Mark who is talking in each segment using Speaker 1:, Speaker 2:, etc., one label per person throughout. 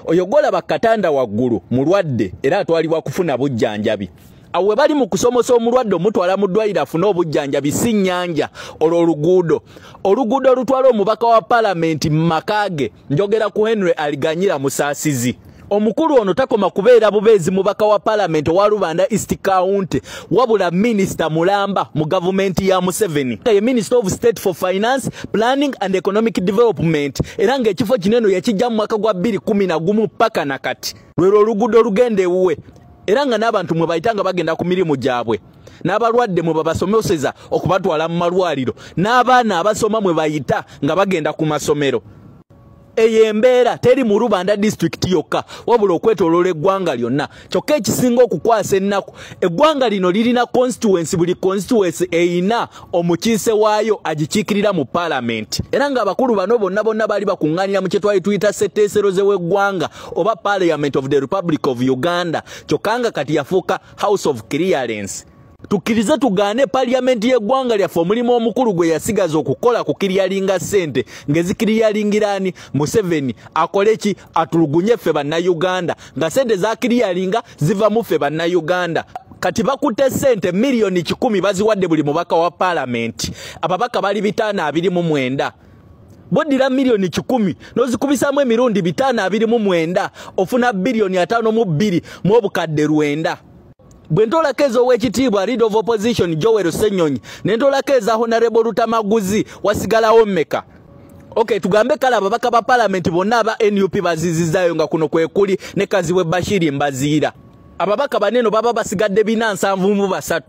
Speaker 1: oyogola bakatanda waggulu mulwadde era atwalibwa kufuna bujjanjabi awe bali mu kusomosa omulwadde omutwala mu ddwaliro afune obujjanjabi si nnyanja olwo oluguudo olutwala omubaka wa palamenti mu makage njogera ku Henry Aliganyira Musaasizi omukulu ono takoma kubeera bubeezi mubaka wa palamenti wa Rubanda East County wabula minisita mulamba mu gavumenti ya Museveni ye Minister of State for Finance, Planning and Economic Development era ng'ekifo kineno yakijja mu mwaka gwa 2011 paka nakati lwero oluguudo olugenda ewuwe era nga n'abantu mwe bayitanga bagenda ku mirimu gyabwe n'abalwadde mwe babasomeseza okubatwala mu malwaliro n'abaana abasoma mwe bayita nga bagenda ku masomero eyembeera teri mu Rubanda district yokka wabula okwetoloola eggwanga lyonna kyokka ekisinga okukwasa ennaku eggwanga lino lirina constituency buli constituency eyina omukiise waayo agikiikirira mu parliament era nga abakulu bano bonna bali bakuŋŋaanira mu kye twali tuyita setteeseroze w'eggwanga oba Parliament of the Republic of Uganda kyokka nga kati yafuuka House of Clearance tukirize tugaane parliament y'eggwanga lyaffe omulimu omukulu gwe yasigaza okukola ku kiryalinga ssente ng'ezikiriyalingirani Museveni akole ki atulugunye ffe bannayuganda nga ssente za kiryalinga ziva mu ffe bannayuganda kati bakutte ssente miliyoni 10 baziwadde buli mubaka wa parliament ababaka bali 529 bodira miliyoni 10 nozikubisamu emirundi 529 ofuna biliyoni 52 mu obukadde 9 Bwentola kezo w'ekitiibwa Leader of Opposition Joel Ssenyonyi nentola keza Honorable Rutamaguzi wasigalawo mmeka okay tugambe kala ababaka ba parliament bonna aba NUP bazizizayo nga kuno kwekuli ne Kaziwe Bashiri Mbaziira ababaka baneno baba basigadde 473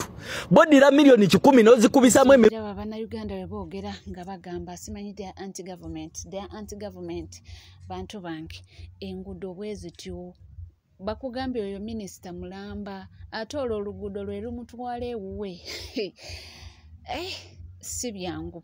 Speaker 1: bodira miliyoni 10 nozikubisamu
Speaker 2: abana Uganda weboogera nga bagamba simanyide anti government bantu bange engudo bwezityo bakugambye oyo minisita mulamba atoola oluguudo lwe lumutwala ewuwe si byangu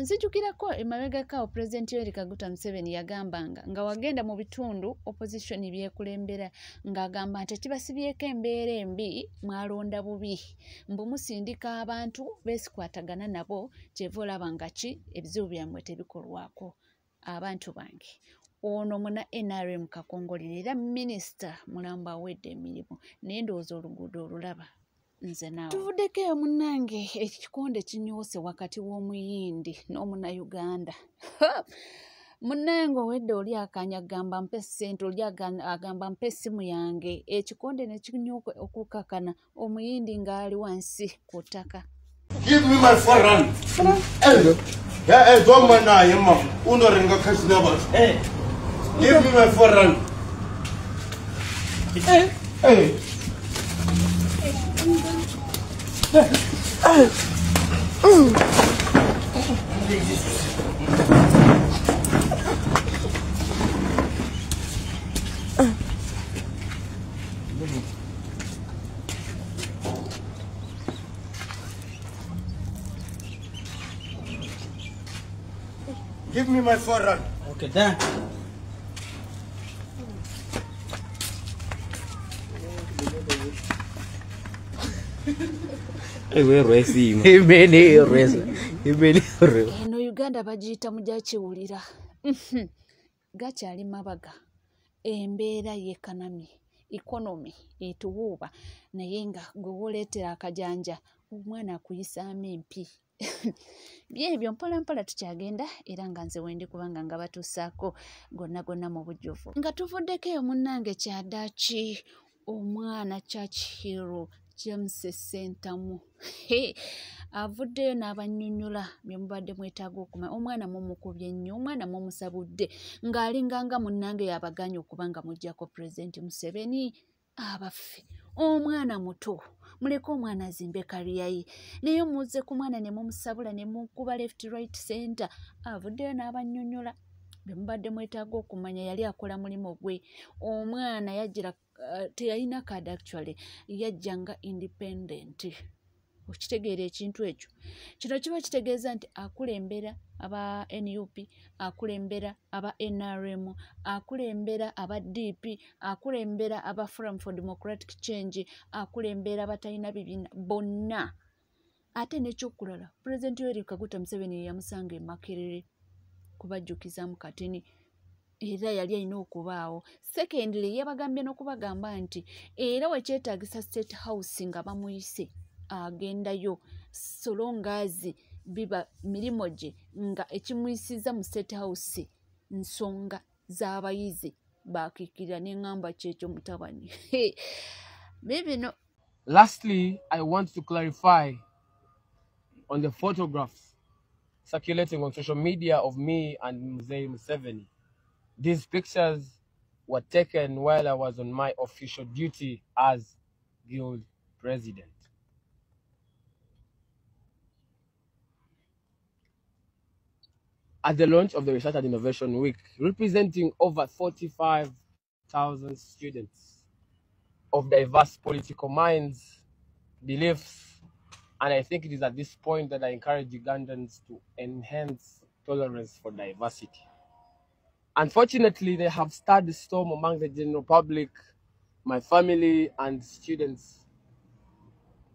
Speaker 2: nzijukirako emabegako President Yoweri Kaguta Museveni yagambanga nga wagenda mu bitundu opposition byekulembera ng'agamba nti kibasibyeko embeera embi mwalonda bubi mbu musindika abantu beesikwatagana nabo kyeva olaba nga ki ebizibu byammwe tebikolwako abantu bange ono muna NRM kakongolera era minisita mulamba awedde emirimu naye ndowooza oluguudo olulaba nze naawe tuvuddeko eyo munnange ekikonde kinyoose wakati w'omuyindi n'omunayuganda munnange owedde oli akanya agamba mpe ssente oli agamba mpe essimu yange ekikonde ne kinyooka okukakana omuyindi ng'ali wansi ku ttaka.
Speaker 3: Give me my $4. Hey, don't mind now, Emma. Unoringa cash numbers. Hey, give me my $4. Hey, hey. Give me my $4.
Speaker 4: Okay, done.
Speaker 2: Eno Uganda bagiyita mujakiwulira gakyali mabaga embeera y'economy etuwuuba naye nga gwe woleetera akajanja omwana akuyisaamu empi byebyo mpola mpola tukyagenda era nga nze wendi kubanga nga batuusaako gonna mu bujjuvu nga tuvuddeko eyo munnange kyaddaaki omwana Churchill James Sentamu avuddeyo n'abannyonnyola bye mubadde mwetaaga okumanya omwana mumukubye nnyo omwana mumusabudde ng'alinganga munnange yabaganya okuba nga mujjako President Museveni abaffe omwana muto muleke omwana azimbe kaliya ye naye muze ku mwana ne mumusabula ne mukuba left right center avuddeyo n'abannyonnyola bye mubadde mwetaaga okumanya yali akola mulimu gwe omwana yajjira teyalina card actually yajjanga independent okitegeera ekintu ekyo kino kiba kitegeeza nti akulembera aba NUP akulembera aba NRM akulembera aba DP akulembera aba Forum for Democratic Change akulembera abatalina bibiina bonna ate n'ekyokulala President Yoweri Kaguta Museveni yamusanga e Makerere kubajjukiza mu kateni era yali alina okubaawo. Secondly, yabagambye n'okubagamba nti era wekyetaagisa State House nga bamuyise agendayo solongaazi biba mirimo gye nga ekimuyisiza mu State House nsonga z'abayizi bakiikirira n'eŋŋamba kyekyo mutabani. Bibino.
Speaker 4: Lastly, I want to clarify on the photographs circulating on social media of me and Mzee Museveni. These pictures were taken while I was on my official duty as Guild President. At the launch of the Research and Innovation Week, representing over 45,000 students of diverse political minds, beliefs, and I think it is at this point that I encourage Ugandans to enhance tolerance for diversity. Unfortunately, they have stirred the storm among the general public, my family, and students.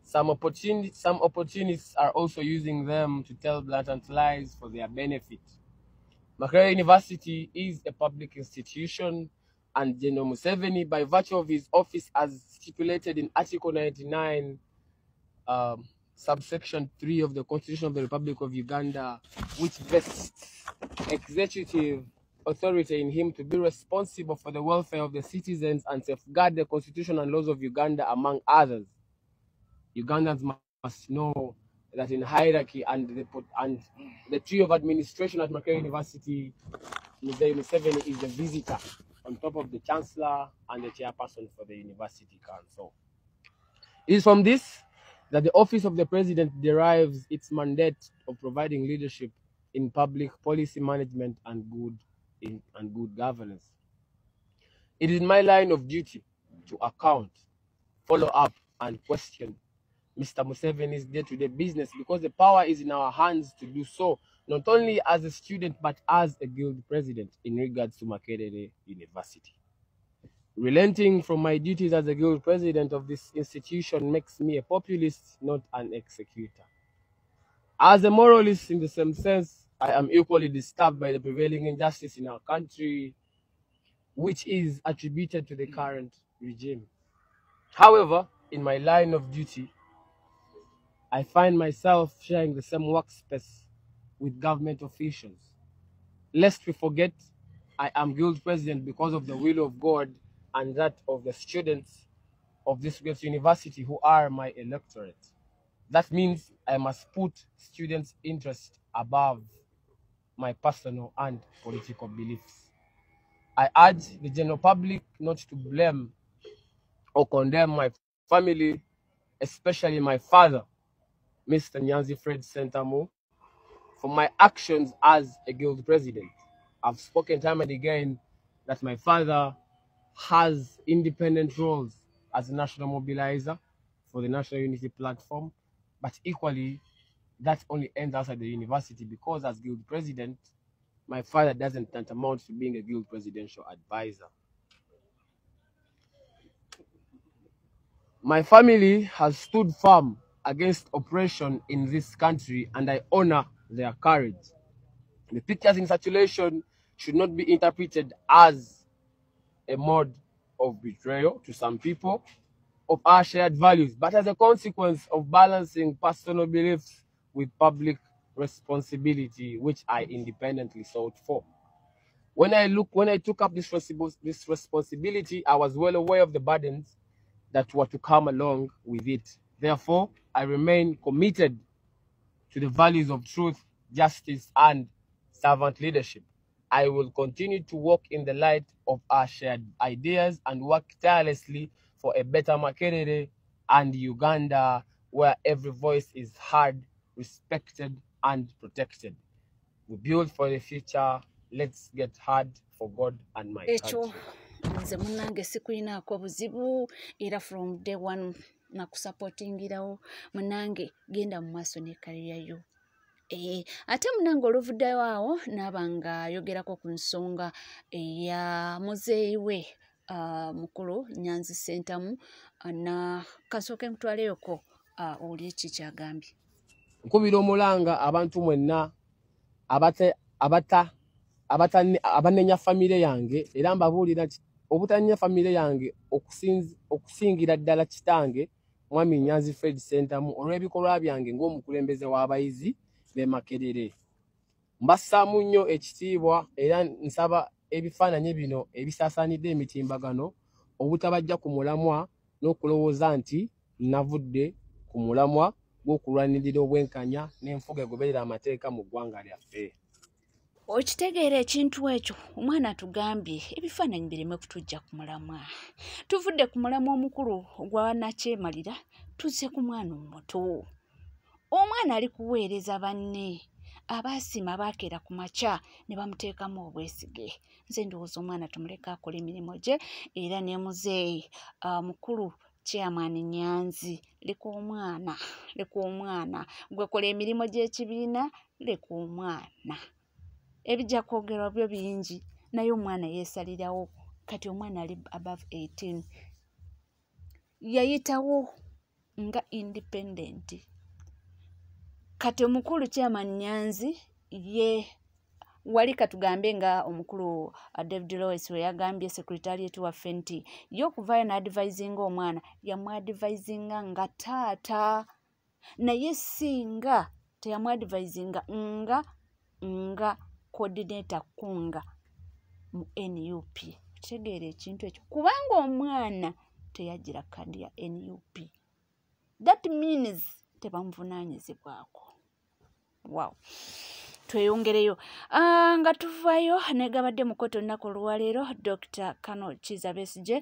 Speaker 4: Some opportunists are also using them to tell blatant lies for their benefit. Makerere University is a public institution, and General Museveni, by virtue of his office as stipulated in Article 99, subsection 3 of the Constitution of the Republic of Uganda, which vests executive authority in him to be responsible for the welfare of the citizens and safeguard the Constitution and laws of Uganda, among others. Ugandans must know that in hierarchy and the tree of administration at Makerere University, Mzee Museveni is the visitor on top of the Chancellor and the Chairperson for the University Council. It is from this that the Office of the President derives its mandate of providing leadership in public policy management and good governance. It is my line of duty to account, follow up, and question Mr. Museveni's day-to-day business, because the power is in our hands to do so, not only as a student but as a guild president in regards to Makerere University. Relenting from my duties as a guild president of this institution makes me a populist, not an executor. As a moralist in the same sense, I am equally disturbed by the prevailing injustice in our country, which is attributed to the current regime. However, in my line of duty, I find myself sharing the same workspace with government officials. Lest we forget, I am guild president because of the will of God and that of the students of this great university who are my electorate. That means I must put students' interest above my personal and political beliefs. I urge the general public not to blame or condemn my family, especially my father, Mr. Nyanzi Fred Sentamu, for my actions as a guild president. I've spoken time and again that my father has independent roles as a national mobilizer for the National Unity Platform, but equally, that only ends outside the university, because as guild president, my father doesn't tantamount to being a guild presidential advisor. My family has stood firm against oppression in this country, and I honor their courage. The pictures in circulation should not be interpreted as a mode of betrayal to some people of our shared values, but as a consequence of balancing personal beliefs with public responsibility, which I independently sought for. When I took up this responsibility, I was well aware of the burdens that were to come along with it. Therefore, I remain committed to the values of truth, justice, and servant leadership. I will continue to walk in the light of our shared ideas and work tirelessly for a better Makerere and Uganda, where every voice is heard, respected, and protected. We build for the future. Let's get hard for God and my country.
Speaker 2: Nze munange sikuyinaako buzibu era from day one nakusupportingirawo munange genda mu maaso ne career yo. Ate munange oluvuddeyo awo n'abanga ayogerako ku nsonga eya muzeeyi we mukulu Nyanzi Sentamu na kasooke mutwaleyoko oli eki kyagambye.
Speaker 4: Nkubira omulanga abantu mwenna abanenya family yange era mbabuulira obutanenya family yange okusingira ddala kitange Mwami Nyanzi Fred Sentamu olw'ebikolwa byange ng'omukulembeze w'abayizi be Makerere. Mbassaamu nnyo ekitiibwa era nsaba ebifaananyi bino ebisaasaanidde emitimbagano obutabajja ku mulamwa n'okulowooza nti navudde ku mulamwa gw'okulwanirira obwenkanya n'enfuga egoberera amateeka mu ggwanga lyaffe.
Speaker 2: Okitegeera ekintu ekyo omwana tugambye ebifaananyi bireme kutujja ku mulamwa. Tuvudde ku mulamwa omukulu ogwa Nakyemalira tuzze ku mwana omuto. Omwana ali kuweereza banne abaasima bakeera ku makya ne bamuteekamu obwesige. Nze ndowooza omwana tumuleka akola emirimu gye era ne muzeeyi mukulu Chairman Nyanzi leka omwana gwe kola emirimu gy'ekibiina leka omwana. Ebijja kwogerwa byo bingi naye omwana yeesalirawo kati omwana ali above 18 yayitawo nga independent. Kati omukulu Chairman Nyanzi ye wali katugambe nga omukulu David Lois we yagambye secretariat waffe nti y'okuvaayo n'advisinga omwana yamuadvisinga nga taata naye singa teyamuadvisinga nga coordinator kunga mu NUP. Kitegeera ekintu ekyo kubanga omwana teyagira kadi ya NUP. That means tebamuvunaanyizibwako. Wow. Tweyongereyo nga tuvayo negabadde mukoto nnako olwaleero Dr. Kano Kizza Besigye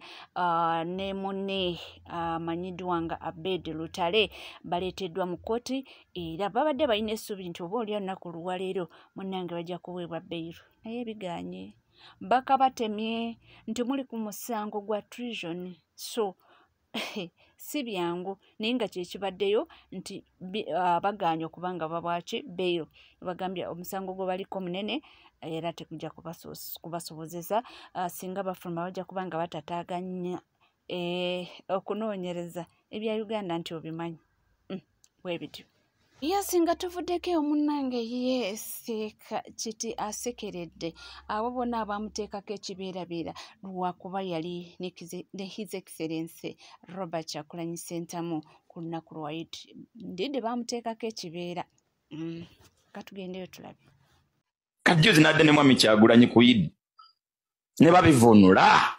Speaker 2: ne munne amanyiddwa nga Abed Lutale baleeteddwa mu kkooti era babadde balina essuubi nti oba oli olunaku olwaleero munnange bajja kuweebwa beyiro naye biganye bakabatemye nti muli ku musango gwa treason so si byangu naye nga kyekibaddeyo nti baganya okubanga babwaki beyiro bagambye omusango gwe baliko munene era tekujja kubasobozesa singa bafuluma bajja kubanga batataganya okunoonyereza ebya Uganda nti obimanyi bwebityo. Yasinga tuvuddeko omunnange kiti asekeredde abo bonna abamuteekako ekibeerabeera lwakuba yali ne His Excellency Robert Kyagulanyi Ssentamu ku lunaku lwa Eid. Ndidde bamuteekako ekibeera. Katugendeyo tulabe.
Speaker 1: Kajuzi nadde ne Mwami Kyagulanyi ku Eid ne babivunula.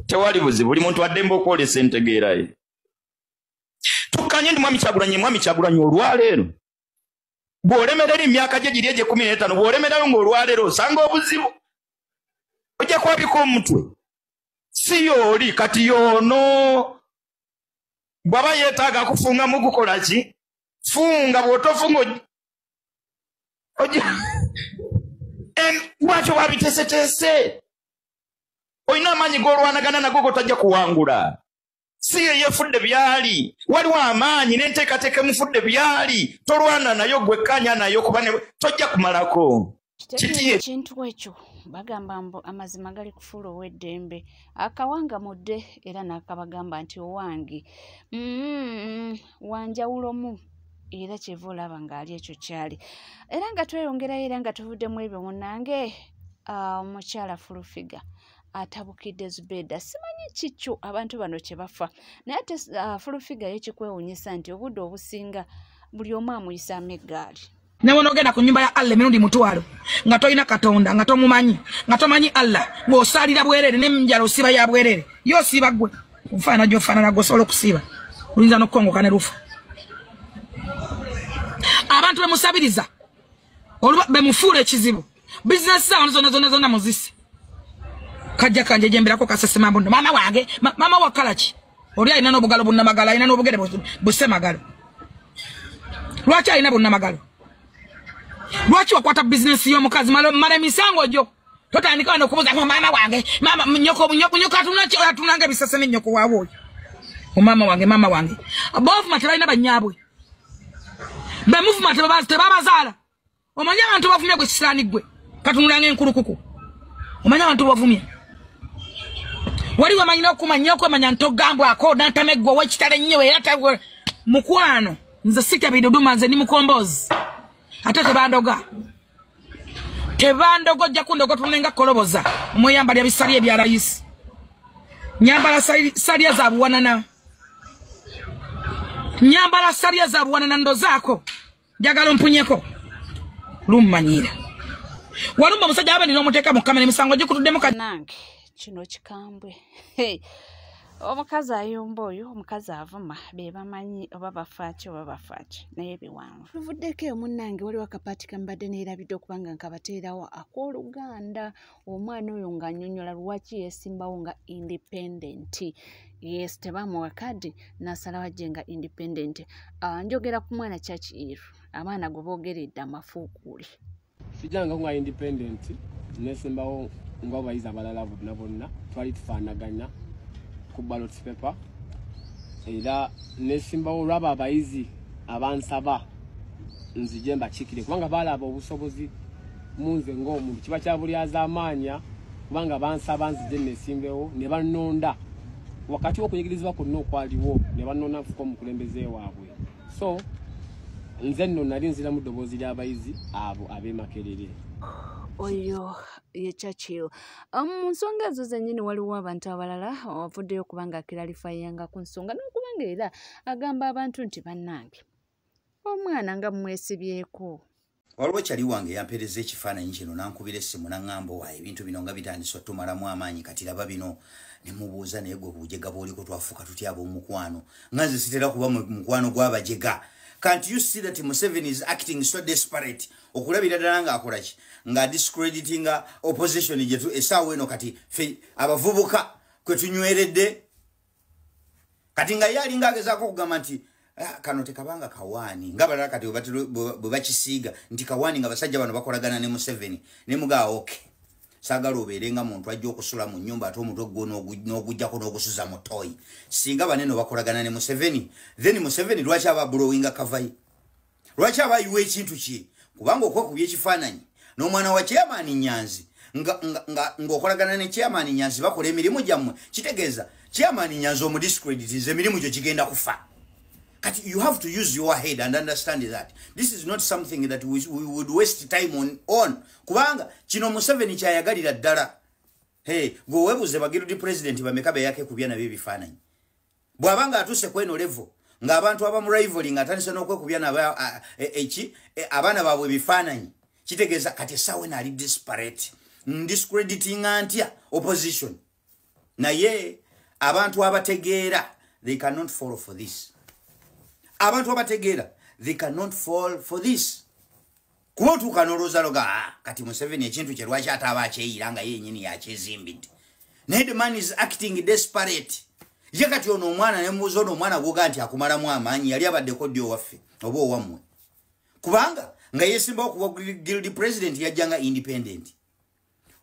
Speaker 1: Tewali buzibu buli muntu addemba okwolesa entegeera ye. Tukanye ndi Mwami Kyagulanyi olwaleero bw'olemerera emyaka gye giri egye 15 bw'olemerera ng'olwaleero osanga obuzibu ojja kwabika omutwe si yooli kati yoono bw'aba yeetaaga kufunga mu kukola ki funga bw'otofunga lwaki wabiteeseteese olina amaanyi g'olwanagana nago gotajja kuwangula. Si yefudde byali waliwo amaanyi n'enteekateeka mufudde byali tolwana nayo gwekkanya nayo kuba tojja kumalako
Speaker 2: kiti ekintu ekyo bagamba mbu amazima gali kufuula ow'eddembe akawanga mudde era n'akabagamba nti owange wanjawulomu era kyeva olaba ng'ali ekyo kyali era nga tweyongerayo era nga tuvuddemu ebyo munnange omukyala Fulufiga atabukidde Zubeda simanyi kikyo abantu bano kye bafa naye ate Fulufiga yekikwewuunyisa nti obudde obusinga buli omu amuyisaamu eggaali.
Speaker 5: Ne wonogenda ku nnyumba ya Allah emirundi mutwalo nga tolina Katonda nga tomumanyi nga tomanyi Allah ng'osaalira bwerere n'enjala osiba ya bwerere yo osiiba ggwe ofaana gy'ofaanana gw'osobola okusiiba luyinza n'okukongoka ne lufa. Abantu bemusabiriza bemufuula ekizibu bizinesi zaabwe zonna muzisi kajja kanje jemberako kasesema mbondo mama wange mama wakalaki oli alina n'obugalo bunnamagalo alina n'obugere busemagalo lwaki alina bunnamagalo lwaki wakwata bizinesi y'omukazi mala emisango gyo totandika wano okubuuza mama wange mama nyoko atunanga ebisese n'ennyoko waabwe oyo omama wange boovuma tebalina banyaabwe bemuvuma tebabazaala omanye abantu bavumye gwe kisilaani gwe katunulanga enkulukuku omanye abantu bavumye wali wamanyina okumanya okwemanya ntogambwako n'antameggwa ow'ekitale nnyo era mukwano nze sitabidde duma nze ndi mukombozi ate tebandoga Tebando gojja kundogo tunenga koloboza. Muyamba lya bisali ebya rais. Nyambala salia za buwanana. Nyambala salia za buwanana ndo zako. Jagalo mpunyeko. Lumanyira. Walumba musajja abandi n'omuteeka mu kamera emisango gikutuddemu
Speaker 2: nange kino kikambwe. Omukazi ayomba oyo omukazi avuma be bamanyi oba bafaaki oba bafaaki naye biwanvu. Tuvuddeko eyo munnange waliwo akapaati kambadde neerabidde okubanga nkabateerawo ak'Oluganda. Omwana oyo ng'annyonnyola lwaki yeesimbawo nga independent. Yes, tebamuwa kadi n'asalawo ajje nga independent. Njogera ku mwana Kyakiiru, abaana gwe boogeredde amafuukuuli.
Speaker 4: Sijanga nga independent nesimbawo ng'abayizi abalala bonna twali tufaanaganya ku ballot paper era nesimbawo olw'abo abayizi abansaba nzije mbakikire kubanga balaba obusobozi munze ng'omuntu kiba kya buli azaamaanya kubanga bansaba nzije nesimbewo ne bannonda wakati w'okunyigirizibwa kwonna okwaliwo ne bannona nfuka omukulembeze waabwe. So nze nno nali nzira mu ddoboozi ly'abayizi abo ab'Emakerere.
Speaker 2: Oyo ye Kyakiiru. Mu nsonga ezo zennyini waliwo abantu abalala avuddeyo kubanga akiralifayanga ku nsonga n'okubanga era agamba abantu nti bannange omwana nga mmwesibyeko.
Speaker 6: Waliwo kyali wange yampereza ekifaananyi kino nankubira essimu naŋŋamba wa ebintu bino nga bitandise otumalamu amaanyi kati laba bino ne mubuuza naye gwe bujega bw'oliko twafuuka tutya ab'omukwano nga nze sitera kuba mukwano gw'abajega. Can't you see that Museveni is acting so desperate? Okulabira ddala ng'akola ki nga discrediting opposition jetu esaawa eno kati fe abavubuka kwe tunyweredde kati nga ye alinga agezaako okugamba nti kano tekabanga kawaani nga balala kati bwe bakisiiga nti kawaani nga basajja bano bakolagana ne Museveni ne mugaa okay saagala obeere nga muntu ajja okusula mu nnyumba ate omutwe gwo n'ogujjako n'ogusuza mu toyi singa banene bakolagana ne Museveni then Museveni lwaki aba blowing kavayi lwaki aba ayiwa ekintu kye kubanga okwekubya ekifaananyi n'omwana wa Chairman Nyanzi ng'okolagana ne Chairman Nyanzi bakola emirimu gyammwe kitegeeza Chairman Nyanzi omudiscreditize emirimu gyo kigenda kufa. Kati you have to use your head and understand that this is not something that we would waste time on. Kubanga kino Museveni kyayagalira ddala. Gwe webuze bagirudi president bamekabe yake kubya na bibifaananyi. Bwabanga atuse kweno level ng'abantu abamu rivaling atandise n'okwekubya na abaana baabwe bifaananyi kitegeeza kati sawe naali disparate discrediting antya opposition naye abantu abategeera they cannot fall for this. Abantu abategeera they cannot fall for this. Kuba otuuka n'olowooza loga kati Museveni ekintu kye lwaki ate aba akyeyira nga yennyini yakyezimbidde naye the man is acting desperate. Ye kati ono omwana ne mubuuza ono omwana gwoga nti akumalamu amaanyi yali abaddeko ddi owaffe oba owammwe kubanga nga yeesimbawo kuba guild president yajjanga independent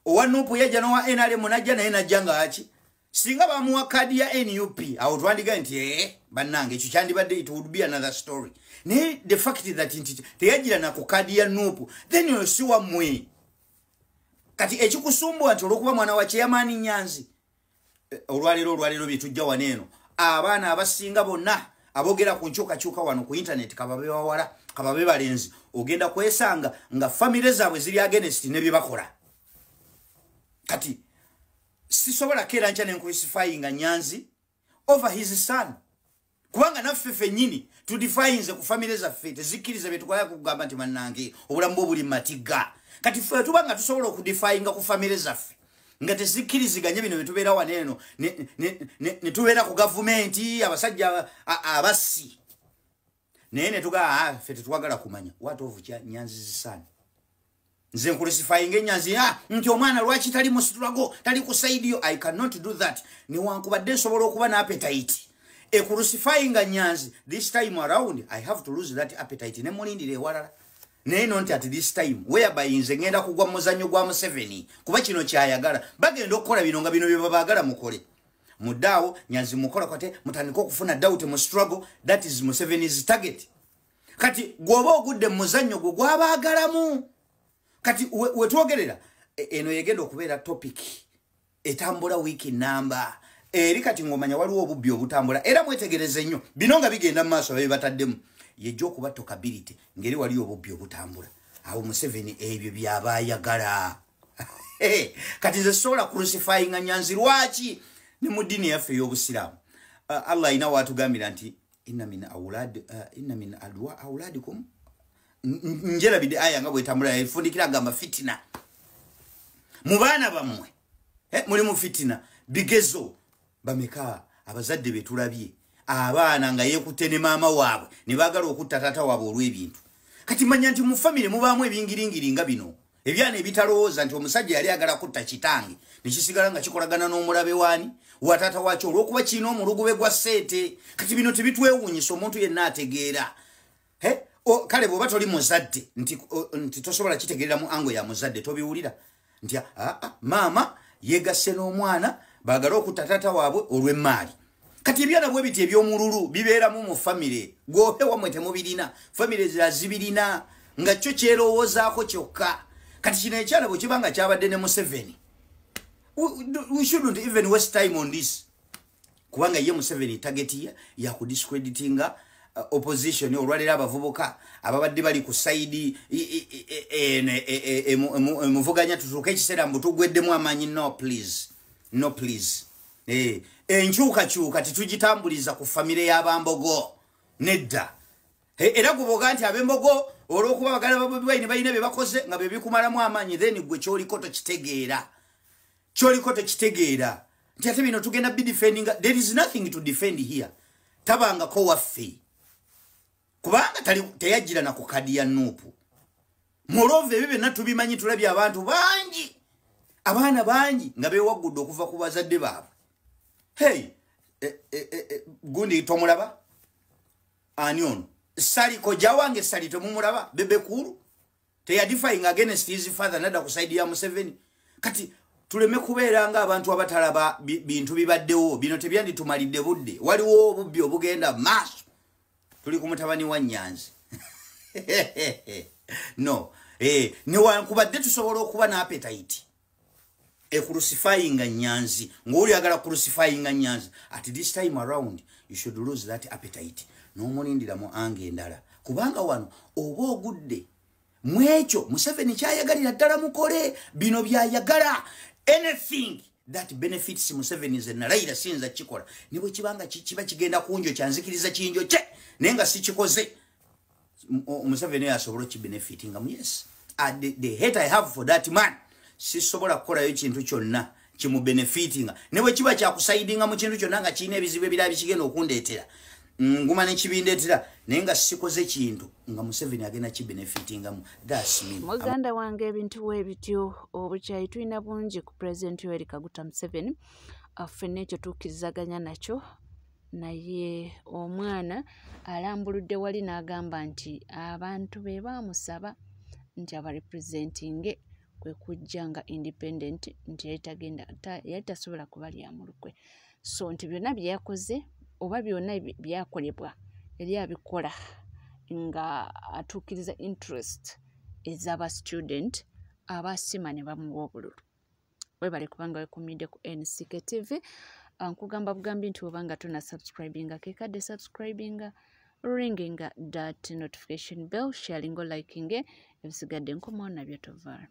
Speaker 6: owa NUP yajja n'owa NRM najja naye najja nga aki singa bamuwa kadi ya NUP awo twandiga nti bannange ekyo kyandibadde it would be another story naye the fact that nti teyagira na ku kadi ya NUP then osi wammwe kati ekikusumbwa nti olw'okuba mwana wa Chairman Nyanzi olwaliro byetujja waneeno abaana abasinga bonna abogera ku nkyukakyuka wano ku internet kababe wawala kababe balenzi ogenda kwesanga nga family zaabwe ziri against ne bye bakola. Kati sisobola kera ncha nencrucifying Nyanzi over his son kubanga naffe ffennyini tudefines ku family zaffe tezikiriza bye tukola kugamba nti mannange obulamu buli matiga kati ffe tubanga tusobola okudefyinga ku family zaffe nga tezikiriziganye bino bitubeera waneeno ne tubeera ku gavumenti abasajja abassi naye ne tugaa ffe tetwagala kumanya what of Nyanzi zisana nze nkulisifying Nyanzi nti omwana lwaki tali mu struggle tali ku side yo. I cannot do that newankubadde nsobola okuba na appetite ekulusifying Nyanzi this time around I have to lose that appetite ne mulindire ewalala naye nonti at this time whereby nze ngenda kugwa muzanyo gwa Museveni kuba kino kyayagala bagenda okukola bino nga bino bye babaagala mukole muddaawo Nyanzi mukola kwate mutandika okufuna doubt mu struggle that is Museveni's target. Kati gwoba ogudde muzanyo gwo gwabaagalamu kati wetwogerera eno yegenda okubeera topic etambula wiki namba eri kati ngomanya waliwo obubbi obutambula era mwetegereze nnyo bino nga bigenda mu maaso babe bataddemu yejja okuba tokability ngeri waliwo obubbi obutambula awo Museveni ebyo byaba ayagala kati ze sola crucifying Nyanzi lwaki ne mu dini yaffe y'Obusiraamu Allah ina watu gambira nti inna min awladikum njera bidi aya nga bwetambula ifundikira gamba fitina mu baana bammwe muli mu fitina bigezo bameka abazadde betulabye abaana nga yekutene mama waabwe ne bagala okutta tata waabwe olw'ebintu kati manya nti mu family mubaamu ebingiringiri nga bino ebyana ebitalowooza nti omusajja yali agala kutta kitange nekisigala nga kikolagana n'omulabe waani watata wakyo olw'okuba kiina omulugube gwa ssente kati bino tebitwewuunyisa omuntu yenna ategeera kale bw'oba toli muzadde nti tosobola kitegeerera mu ango ya muzadde tobiwulira nti maama yegasse n'omwana baagala okutta tata waabwe olw'emmaali kati ebyana bwe biti eby'omululu bibeeramu mu famire gwope wamwe temubirina famire zibirina nga kyo kyerowoozaako kyokka kati kino ekyana bwe kiba nga kyabadde ne Museveni we shouldn't even waste time on this kubanga ye Museveni target ya kudiscreditinga opposition olwalira abavubuka ababadde bali ku side muvuganya tutuuka ekiseera mbutugweddemu amaanyi no please enkyukakyuka titugitambuliza ku famire y'abambogo nedda era guboga nti abembogo olw'okuba bagala babwaine balina bye bakoze nga bye bikumalamu amaanyi then gwe kyoliko tokitegeera nti ate bino tugenda defending. There is nothing to defend here tabangako waffe kubanga teyajjira na ku kadi ya Nuupu moreover ebyo byonna tubimanyi tulabye abantu bangi abaana bangi nga beewagudde okuva ku bazadde baabwe gundi tomulaba ani ono Saliko jawange sali temumulaba bebe kuru teyadifying against his father nada ku side ya Museveni kati tuleme kubeera nga abantu abatalaba bintu bibaddewo bino tebyandi tumalidde budde waliwo obubbi obugenda maaso tuli ku mutabani wa Nyanzi no ne wankubadde tusobola okuba na appetite crucifying Nyanzi ng'oli agala crucifying Nyanzi at this time around you should lose that appetite n'omulindira mu ange endala kubanga wano oba ogudde mwekyo Museveni kyayagalira ddala mukole bino byayagala anything that benefits Museveni nze nalayira sinza kikola ne bwe kibanga kiba kigenda kunjo kyanzikiriza kinjo kye naye nga si kikoze Museveni asobola kibenefitinga yes the hate I have for that man sisobola kukola ekintu kyonna kimu benefitinga ne bwe kiba kyakusaidinga mu kintu kyonna nga kiina ebizibu ebirala bikigenda okundeetera nguma ne kibindeetera naye nga sikoze kintu nga Museveni agenda kibenefitingamu that's me
Speaker 2: muganda wange ebintu webityo obukyayi tulina bungi ku President Yoweri Kaguta Museveni ffenna ekyo tukkirizaganya nakyo naye omwana alambuludde wali n'agamba nti abantu be baamusaba nti abarepresentinge kwe kujja nga independent nti yali tasobola kubalya mu lukwe so nti byonna byeyakoze oba byonna byakolebwa yali abikola nga atuukiriza interest ez'aba student abasima ne bamuwa obululu webale kubanga wekumidde ku NCK TV nkugamba bugambi nti obanga tuna subscribinga kekadde subscribinga ringinga that notification bell sharingo likinge ebisigadde nkomawo nabyo tovara